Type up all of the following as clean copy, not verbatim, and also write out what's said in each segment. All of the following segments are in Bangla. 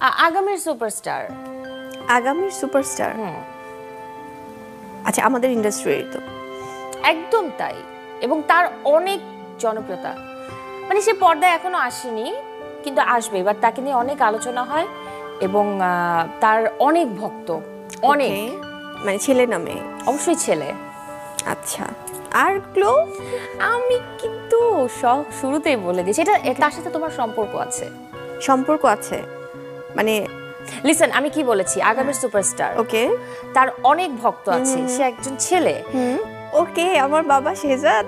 আগামীর সুপারস্টার। আগামীর সুপারস্টার? আচ্ছা, আমাদের ইন্ডাস্ট্রির তো একদম তাই, এবং তার অনেক জনপ্রিয়তা, মানে সে পর্দায় এখনো আসেনি কিন্তু আসবে, এবার তাকে নিয়ে অনেক আলোচনা হয় এবং তার অনেক ভক্ত, অনেক। মানে ছেলে না মেয়ে? অবশ্যই ছেলে। আচ্ছা, আর ক্লু? আমি কিন্তু শুরুতেই বলে দিয়েছি, এটা তার সাথে তোমার সম্পর্ক আছে। সম্পর্ক আছে মানে? লিসেন, আমি কি বলেছি, আগামীর সুপারস্টার। ওকে, তার অনেক ভক্ত আছে, সে একজন ছেলে। ওকে, আমার বাবা শেহজাদ।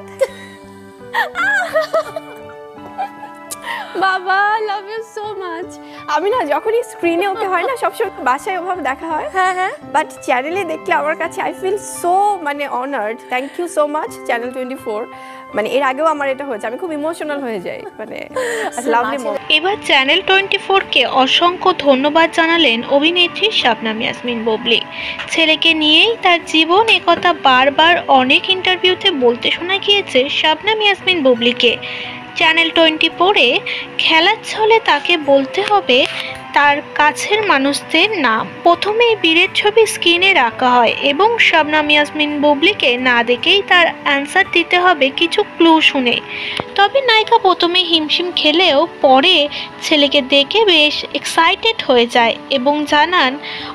বাবা, লাভ ইউ সো মাচ। আমি না যখনই স্ক্রিনে ওকে হয় না, সবসময় বাসায় ওভাবে দেখা হয়, হ্যাঁ হ্যাঁ, বাট চ্যানেলে দেখলে আমার কাছে আই ফিল সো মানে honoured. Thank you so much channel 24। মানে এর আগেও আমার এটা হয়েছে, আমি খুব ইমোশনাল হয়ে যাই, মানে লাভলি মোমেন্ট। এবার চ্যানেল 24-কে অসংখ্য ধন্যবাদ জানালেন অভিনেত্রী শাবনাম ইয়াসমিন বুবলি। ছেলেকে নিয়েই তার জীবন, একথা বারবার অনেক ইন্টারভিউতে বলতে শোনা গিয়েছে শাবনাম ইয়াসমিন বুবলিকে। চ্যানেল 24-এ খেলার ছলে তাকে বলতে হবে তার কাছের মানুষদের নাম। প্রথমেই বীরের ছবি স্ক্রিনে রাখা হয় এবং শাবনাম ইয়াসমিন বুবলিকে না দেখেই তার অ্যান্সার দিতে হবে কিছু ক্লু শুনে। তবে নায়িকা প্রথমে হিমশিম খেলেও পরে ছেলেকে দেখে বেশ এক্সাইটেড হয়ে যায় এবং জানান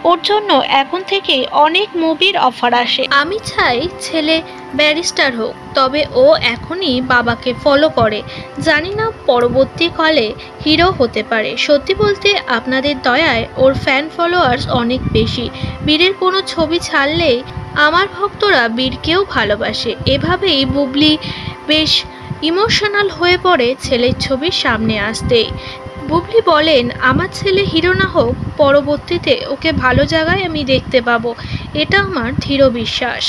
ওর জন্য এখন থেকেই অনেক মুভির অফার আসে। আমি চাই ছেলে ব্যারিস্টার হোক, তবে ও এখনই বাবাকে ফলো করে। জানি না পরবর্তীকালে হিরো হতে পারে। সত্যি বলতে আপনাদের দয়ায় ওর ফ্যান ফলোয়ার্স অনেক বেশি। বীরের কোনো ছবি ছাড়লেই আমার ভক্তরা বীরকেও ভালোবাসে। এভাবেই বুবলি বেশ ইমোশনাল হয়ে পড়ে ছেলের ছবির সামনে আসতেই। বুবলি বলেন, আমার ছেলে হিরো না হোক, পরবর্তীতে ওকে ভালো জায়গায় আমি দেখতে পাবো, এটা আমার দৃঢ় বিশ্বাস।